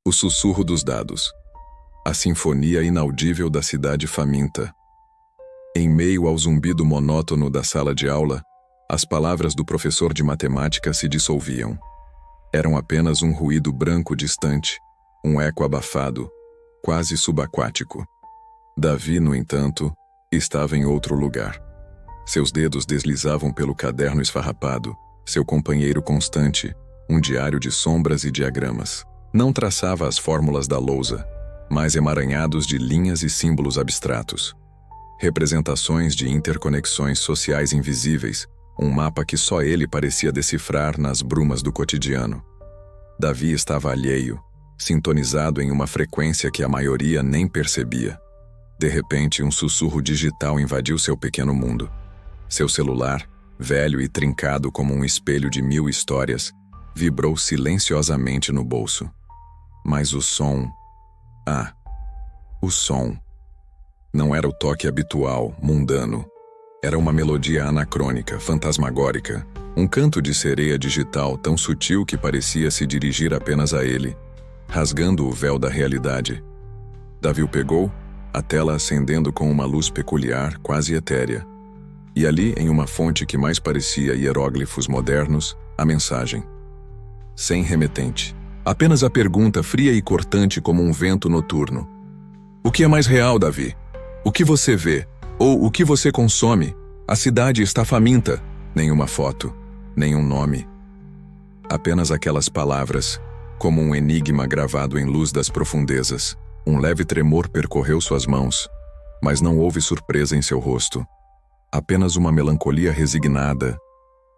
O sussurro dos dados. A sinfonia inaudível da cidade faminta. Em meio ao zumbido monótono da sala de aula, as palavras do professor de matemática se dissolviam. Eram apenas um ruído branco distante, um eco abafado, quase subaquático. Davi, no entanto, estava em outro lugar. Seus dedos deslizavam pelo caderno esfarrapado, seu companheiro constante, um diário de sombras e diagramas. Não traçava as fórmulas da lousa, mas emaranhados de linhas e símbolos abstratos. Representações de interconexões sociais invisíveis, um mapa que só ele parecia decifrar nas brumas do cotidiano. Davi estava alheio, sintonizado em uma frequência que a maioria nem percebia. De repente, um sussurro digital invadiu seu pequeno mundo. Seu celular, velho e trincado como um espelho de 1000 histórias, vibrou silenciosamente no bolso. Mas o som... o som... não era o toque habitual, mundano. Era uma melodia anacrônica, fantasmagórica, um canto de sereia digital tão sutil que parecia se dirigir apenas a ele, rasgando o véu da realidade. Davi o pegou, a tela acendendo com uma luz peculiar, quase etérea. E ali, em uma fonte que mais parecia hieróglifos modernos, a mensagem. Sem remetente. Apenas a pergunta fria e cortante como um vento noturno. O que é mais real, Davi? O que você vê? Ou o que você consome? A cidade está faminta. Nenhuma foto, nenhum nome. Apenas aquelas palavras, como um enigma gravado em luz das profundezas. Um leve tremor percorreu suas mãos, mas não houve surpresa em seu rosto. Apenas uma melancolia resignada,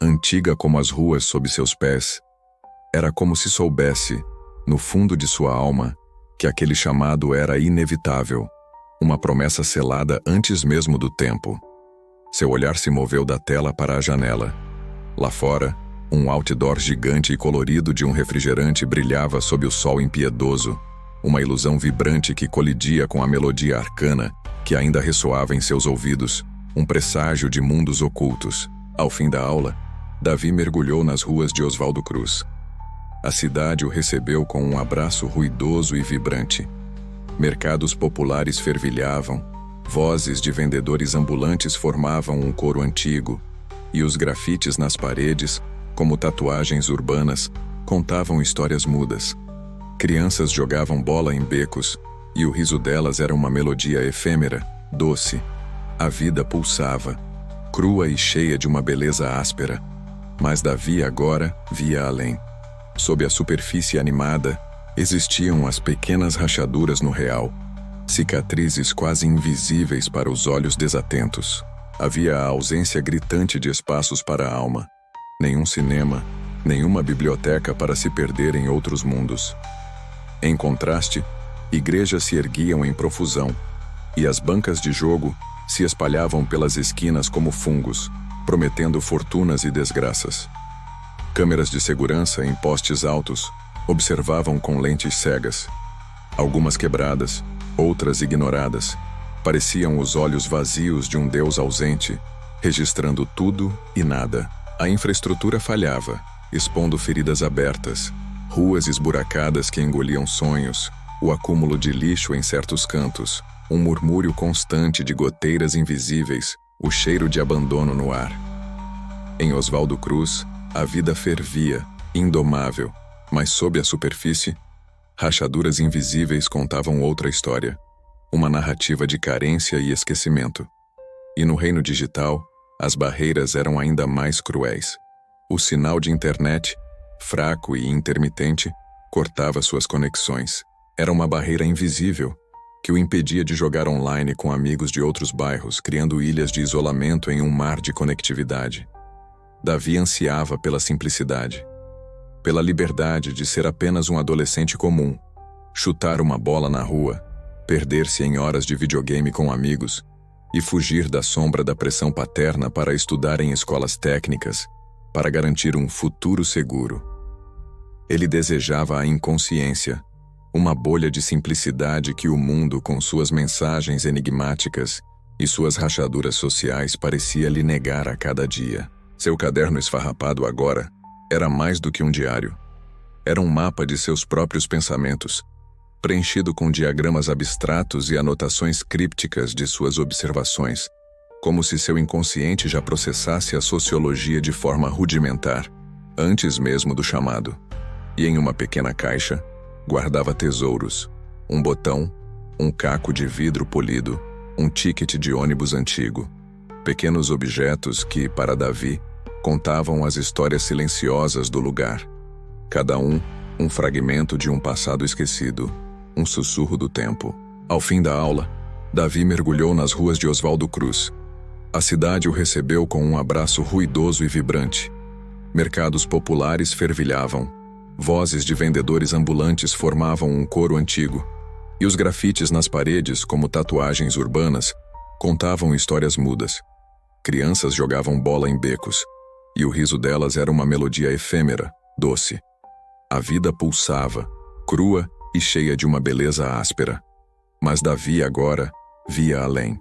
antiga como as ruas sob seus pés. Era como se soubesse, no fundo de sua alma, que aquele chamado era inevitável, uma promessa selada antes mesmo do tempo. Seu olhar se moveu da tela para a janela. Lá fora, um outdoor gigante e colorido de um refrigerante brilhava sob o sol impiedoso, uma ilusão vibrante que colidia com a melodia arcana que ainda ressoava em seus ouvidos, um presságio de mundos ocultos. Ao fim da aula, Davi mergulhou nas ruas de Oswaldo Cruz. A cidade o recebeu com um abraço ruidoso e vibrante. Mercados populares fervilhavam, vozes de vendedores ambulantes formavam um coro antigo, e os grafites nas paredes, como tatuagens urbanas, contavam histórias mudas. Crianças jogavam bola em becos, e o riso delas era uma melodia efêmera, doce. A vida pulsava, crua e cheia de uma beleza áspera. Mas Davi agora via além. Sob a superfície animada, existiam as pequenas rachaduras no real, cicatrizes quase invisíveis para os olhos desatentos. Havia a ausência gritante de espaços para a alma. Nenhum cinema, nenhuma biblioteca para se perder em outros mundos. Em contraste, igrejas se erguiam em profusão, e as bancas de jogo se espalhavam pelas esquinas como fungos, prometendo fortunas e desgraças. Câmeras de segurança em postes altos observavam com lentes cegas. Algumas quebradas, outras ignoradas, pareciam os olhos vazios de um Deus ausente, registrando tudo e nada. A infraestrutura falhava, expondo feridas abertas, ruas esburacadas que engoliam sonhos, o acúmulo de lixo em certos cantos, um murmúrio constante de goteiras invisíveis, o cheiro de abandono no ar. Em Oswaldo Cruz, a vida fervia, indomável, mas sob a superfície, rachaduras invisíveis contavam outra história, uma narrativa de carência e esquecimento. E no reino digital, as barreiras eram ainda mais cruéis. O sinal de internet, fraco e intermitente, cortava suas conexões. Era uma barreira invisível, que o impedia de jogar online com amigos de outros bairros, criando ilhas de isolamento em um mar de conectividade. Davi ansiava pela simplicidade, pela liberdade de ser apenas um adolescente comum, chutar uma bola na rua, perder-se em horas de videogame com amigos e fugir da sombra da pressão paterna para estudar em escolas técnicas, para garantir um futuro seguro. Ele desejava a inconsciência, uma bolha de simplicidade que o mundo, com suas mensagens enigmáticas e suas rachaduras sociais, parecia lhe negar a cada dia. Seu caderno esfarrapado agora era mais do que um diário. Era um mapa de seus próprios pensamentos, preenchido com diagramas abstratos e anotações crípticas de suas observações, como se seu inconsciente já processasse a sociologia de forma rudimentar, antes mesmo do chamado. E em uma pequena caixa, guardava tesouros, um botão, um caco de vidro polido, um ticket de ônibus antigo, pequenos objetos que, para Davi, contavam as histórias silenciosas do lugar. Cada um fragmento de um passado esquecido, um sussurro do tempo. Ao fim da aula, Davi mergulhou nas ruas de Oswaldo Cruz. A cidade o recebeu com um abraço ruidoso e vibrante. Mercados populares fervilhavam, vozes de vendedores ambulantes formavam um coro antigo, e os grafites nas paredes, como tatuagens urbanas, contavam histórias mudas. Crianças jogavam bola em becos, e o riso delas era uma melodia efêmera, doce. A vida pulsava, crua e cheia de uma beleza áspera. Mas Davi agora via além.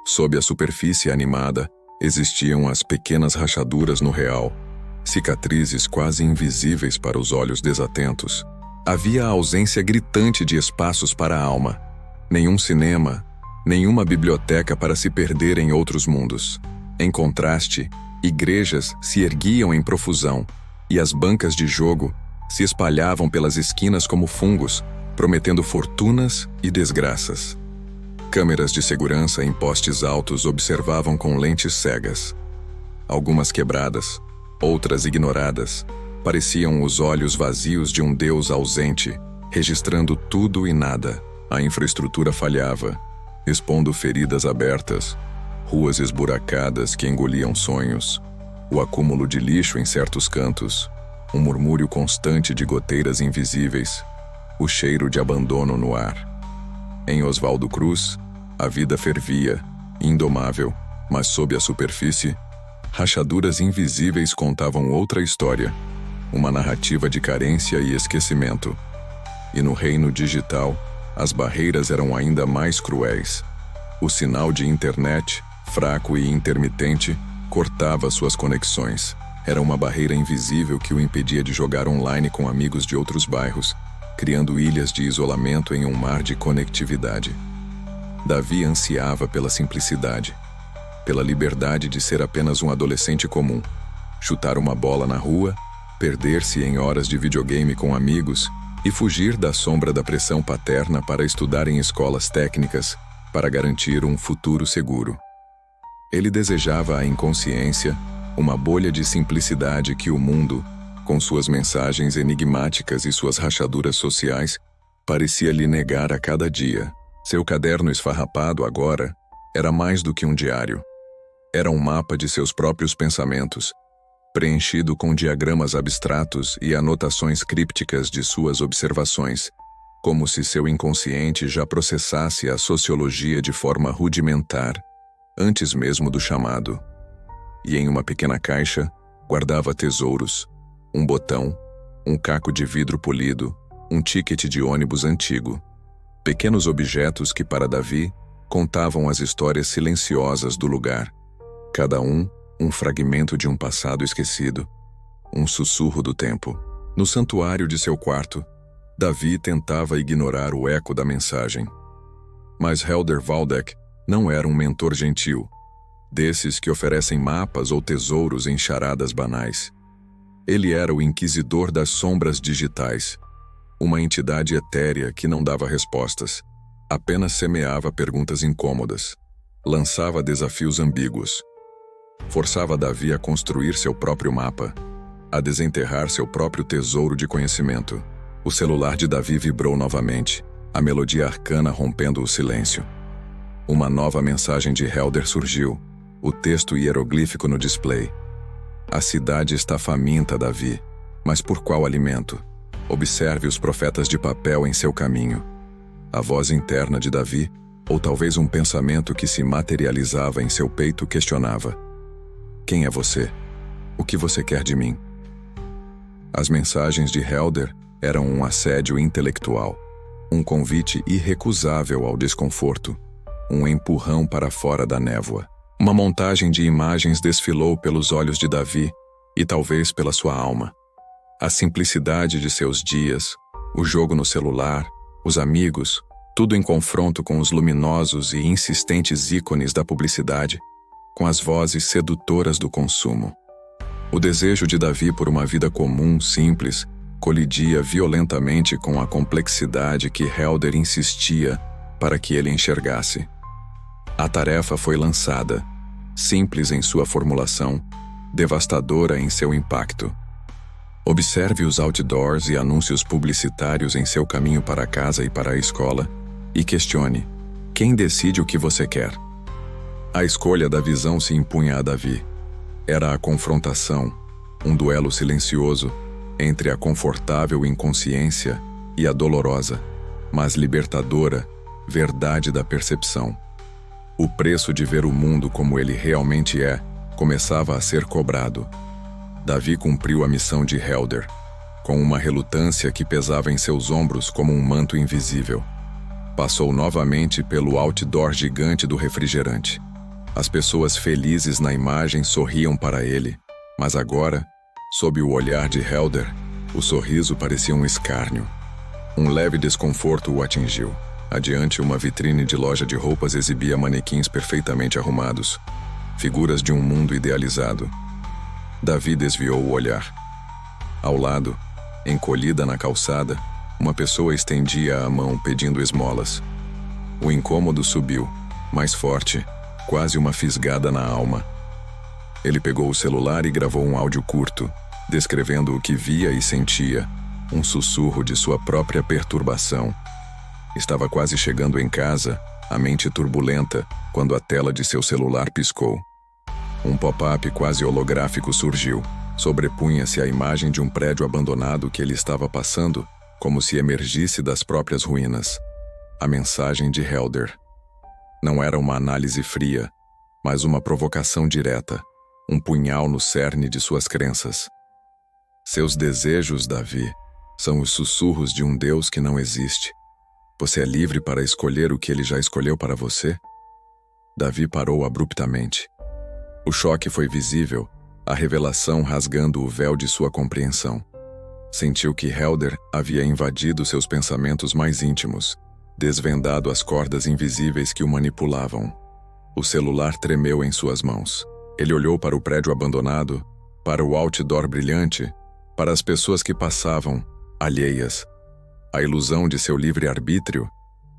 Sob a superfície animada, existiam as pequenas rachaduras no real, cicatrizes quase invisíveis para os olhos desatentos. Havia a ausência gritante de espaços para a alma. Nenhum cinema, nenhuma biblioteca para se perder em outros mundos. Em contraste, igrejas se erguiam em profusão, e as bancas de jogo se espalhavam pelas esquinas como fungos, prometendo fortunas e desgraças. Câmeras de segurança em postes altos observavam com lentes cegas. Algumas quebradas, outras ignoradas, pareciam os olhos vazios de um Deus ausente, registrando tudo e nada. A infraestrutura falhava, expondo feridas abertas, ruas esburacadas que engoliam sonhos, o acúmulo de lixo em certos cantos, um murmúrio constante de goteiras invisíveis, o cheiro de abandono no ar. Em Oswaldo Cruz, a vida fervia, indomável, mas sob a superfície, rachaduras invisíveis contavam outra história, uma narrativa de carência e esquecimento. E no reino digital, as barreiras eram ainda mais cruéis. O sinal de internet, fraco e intermitente, cortava suas conexões. Era uma barreira invisível que o impedia de jogar online com amigos de outros bairros, criando ilhas de isolamento em um mar de conectividade. Davi ansiava pela simplicidade, pela liberdade de ser apenas um adolescente comum, chutar uma bola na rua, perder-se em horas de videogame com amigos e fugir da sombra da pressão paterna para estudar em escolas técnicas para garantir um futuro seguro. Ele desejava a inconsciência, uma bolha de simplicidade que o mundo, com suas mensagens enigmáticas e suas rachaduras sociais, parecia lhe negar a cada dia. Seu caderno esfarrapado agora era mais do que um diário. Era um mapa de seus próprios pensamentos, preenchido com diagramas abstratos e anotações crípticas de suas observações, como se seu inconsciente já processasse a sociologia de forma rudimentar, antes mesmo do chamado. E em uma pequena caixa, guardava tesouros, um botão, um caco de vidro polido, um ticket de ônibus antigo. Pequenos objetos que, para Davi, contavam as histórias silenciosas do lugar. Cada um fragmento de um passado esquecido, um sussurro do tempo. No santuário de seu quarto, Davi tentava ignorar o eco da mensagem. Mas Helder Waldeck não era um mentor gentil, desses que oferecem mapas ou tesouros em charadas banais. Ele era o inquisidor das sombras digitais, uma entidade etérea que não dava respostas, apenas semeava perguntas incômodas, lançava desafios ambíguos. Forçava Davi a construir seu próprio mapa, a desenterrar seu próprio tesouro de conhecimento. O celular de Davi vibrou novamente, a melodia arcana rompendo o silêncio. Uma nova mensagem de Helder surgiu, o texto hieroglífico no display. A cidade está faminta, Davi, mas por qual alimento? Observe os profetas de papel em seu caminho. A voz interna de Davi, ou talvez um pensamento que se materializava em seu peito, questionava: quem é você? O que você quer de mim? As mensagens de Helder eram um assédio intelectual, um convite irrecusável ao desconforto, um empurrão para fora da névoa. Uma montagem de imagens desfilou pelos olhos de Davi e talvez pela sua alma. A simplicidade de seus dias, o jogo no celular, os amigos, tudo em confronto com os luminosos e insistentes ícones da publicidade, com as vozes sedutoras do consumo. O desejo de Davi por uma vida comum, simples, colidia violentamente com a complexidade que Helder insistia para que ele enxergasse. A tarefa foi lançada, simples em sua formulação, devastadora em seu impacto. Observe os outdoors e anúncios publicitários em seu caminho para casa e para a escola e questione: quem decide o que você quer? A escolha da visão se impunha a Davi. Era a confrontação, um duelo silencioso entre a confortável inconsciência e a dolorosa, mas libertadora, verdade da percepção. O preço de ver o mundo como ele realmente é começava a ser cobrado. Davi cumpriu a missão de Helder, com uma relutância que pesava em seus ombros como um manto invisível. Passou novamente pelo outdoor gigante do refrigerante. As pessoas felizes na imagem sorriam para ele, mas agora, sob o olhar de Helder, o sorriso parecia um escárnio. Um leve desconforto o atingiu. Adiante, uma vitrine de loja de roupas exibia manequins perfeitamente arrumados, figuras de um mundo idealizado. Davi desviou o olhar. Ao lado, encolhida na calçada, uma pessoa estendia a mão pedindo esmolas. O incômodo subiu, mais forte, quase uma fisgada na alma. Ele pegou o celular e gravou um áudio curto, descrevendo o que via e sentia, um sussurro de sua própria perturbação. Estava quase chegando em casa, a mente turbulenta, quando a tela de seu celular piscou. Um pop-up quase holográfico surgiu. Sobrepunha-se à imagem de um prédio abandonado que ele estava passando, como se emergisse das próprias ruínas. A mensagem de Helder. Não era uma análise fria, mas uma provocação direta, um punhal no cerne de suas crenças. Seus desejos, Davi, são os sussurros de um Deus que não existe. Você é livre para escolher o que ele já escolheu para você? Davi parou abruptamente. O choque foi visível, a revelação rasgando o véu de sua compreensão. Sentiu que Helder havia invadido seus pensamentos mais íntimos, desvendado as cordas invisíveis que o manipulavam. O celular tremeu em suas mãos. Ele olhou para o prédio abandonado, para o outdoor brilhante, para as pessoas que passavam, alheias. A ilusão de seu livre-arbítrio,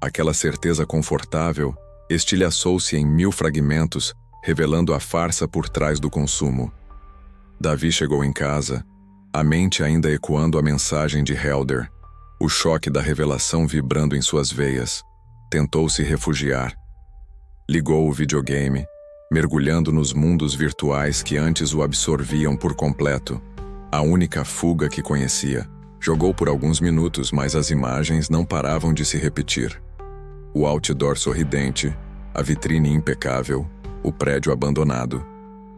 aquela certeza confortável, estilhaçou-se em 1000 fragmentos, revelando a farsa por trás do consumo. Davi chegou em casa, a mente ainda ecoando a mensagem de Helder, o choque da revelação vibrando em suas veias. Tentou se refugiar. Ligou o videogame, mergulhando nos mundos virtuais que antes o absorviam por completo, a única fuga que conhecia. Jogou por alguns minutos, mas as imagens não paravam de se repetir. O outdoor sorridente, a vitrine impecável, o prédio abandonado,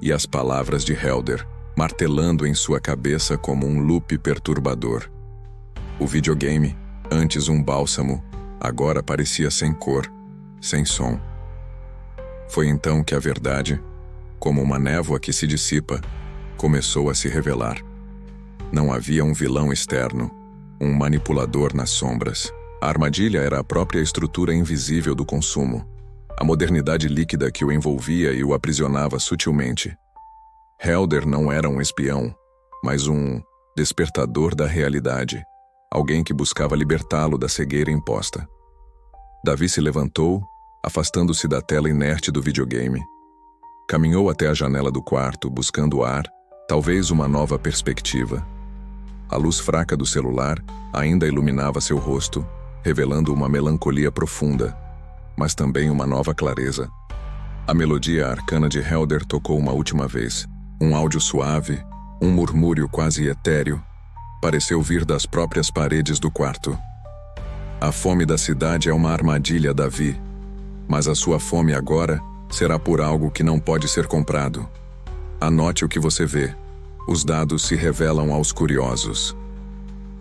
e as palavras de Helder, martelando em sua cabeça como um loop perturbador. O videogame, antes um bálsamo, agora parecia sem cor, sem som. Foi então que a verdade, como uma névoa que se dissipa, começou a se revelar. Não havia um vilão externo, um manipulador nas sombras. A armadilha era a própria estrutura invisível do consumo, a modernidade líquida que o envolvia e o aprisionava sutilmente. Helder não era um espião, mas um despertador da realidade, alguém que buscava libertá-lo da cegueira imposta. Davi se levantou, afastando-se da tela inerte do videogame. Caminhou até a janela do quarto, buscando ar, talvez uma nova perspectiva. A luz fraca do celular ainda iluminava seu rosto, revelando uma melancolia profunda, mas também uma nova clareza. A melodia arcana de Helder tocou uma última vez. Um áudio suave, um murmúrio quase etéreo, pareceu vir das próprias paredes do quarto. A fome da cidade é uma armadilha, Davi, mas a sua fome agora será por algo que não pode ser comprado. Anote o que você vê. Os dados se revelam aos curiosos.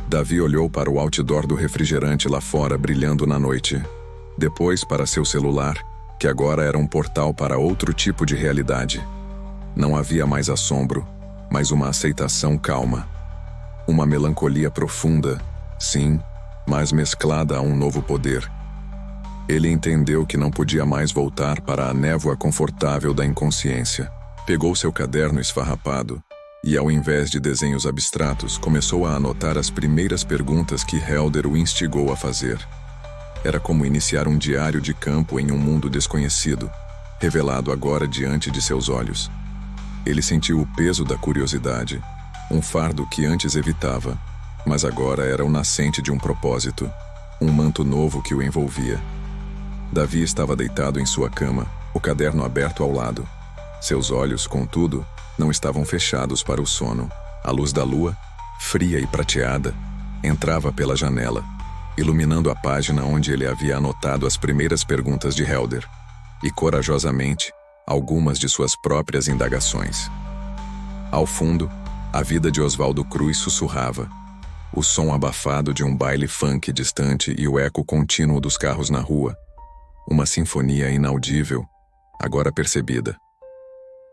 Davi olhou para o outdoor do refrigerante lá fora brilhando na noite. Depois para seu celular, que agora era um portal para outro tipo de realidade. Não havia mais assombro, mas uma aceitação calma. Uma melancolia profunda, sim, mas mesclada a um novo poder. Ele entendeu que não podia mais voltar para a névoa confortável da inconsciência. Pegou seu caderno esfarrapado e, ao invés de desenhos abstratos, começou a anotar as primeiras perguntas que Helder o instigou a fazer. Era como iniciar um diário de campo em um mundo desconhecido, revelado agora diante de seus olhos. Ele sentiu o peso da curiosidade, um fardo que antes evitava, mas agora era o nascente de um propósito, um manto novo que o envolvia. Davi estava deitado em sua cama, o caderno aberto ao lado. Seus olhos, contudo, não estavam fechados para o sono. A luz da lua, fria e prateada, entrava pela janela, iluminando a página onde ele havia anotado as primeiras perguntas de Helder, e corajosamente, algumas de suas próprias indagações. Ao fundo, a vida de Oswaldo Cruz sussurrava, o som abafado de um baile funk distante e o eco contínuo dos carros na rua, uma sinfonia inaudível, agora percebida.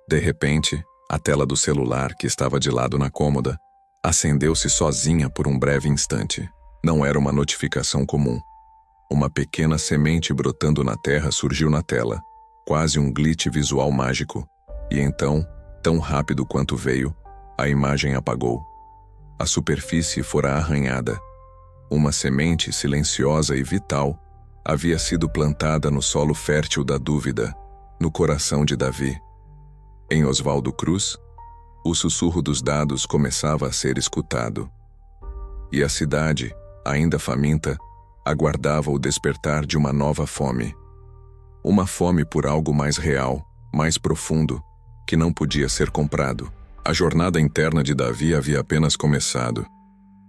De repente, a tela do celular, que estava de lado na cômoda, acendeu-se sozinha por um breve instante. Não era uma notificação comum. Uma pequena semente brotando na terra surgiu na tela, quase um glitch visual mágico, e então, tão rápido quanto veio, a imagem apagou. A superfície fora arranhada. Uma semente silenciosa e vital havia sido plantada no solo fértil da dúvida, no coração de Davi. Em Oswaldo Cruz, o sussurro dos dados começava a ser escutado. E a cidade, ainda faminta, aguardava o despertar de uma nova fome. Uma fome por algo mais real, mais profundo, que não podia ser comprado. A jornada interna de Davi havia apenas começado.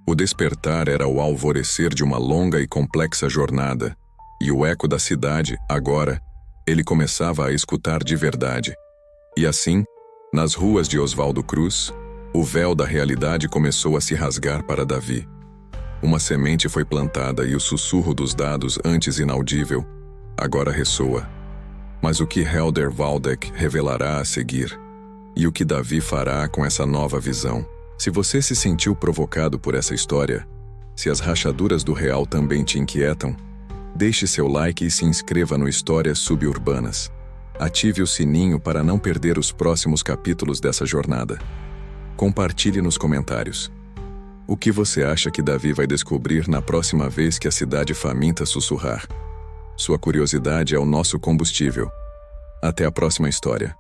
O despertar era o alvorecer de uma longa e complexa jornada, e o eco da cidade, agora, ele começava a escutar de verdade. E assim, nas ruas de Oswaldo Cruz, o véu da realidade começou a se rasgar para Davi. Uma semente foi plantada e o sussurro dos dados, antes inaudível, agora ressoa. Mas o que Helder Waldeck revelará a seguir? E o que Davi fará com essa nova visão? Se você se sentiu provocado por essa história, se as rachaduras do real também te inquietam, deixe seu like e se inscreva no Histórias Suburbanas. Ative o sininho para não perder os próximos capítulos dessa jornada. Compartilhe nos comentários. O que você acha que Davi vai descobrir na próxima vez que a cidade faminta sussurrar? Sua curiosidade é o nosso combustível. Até a próxima história.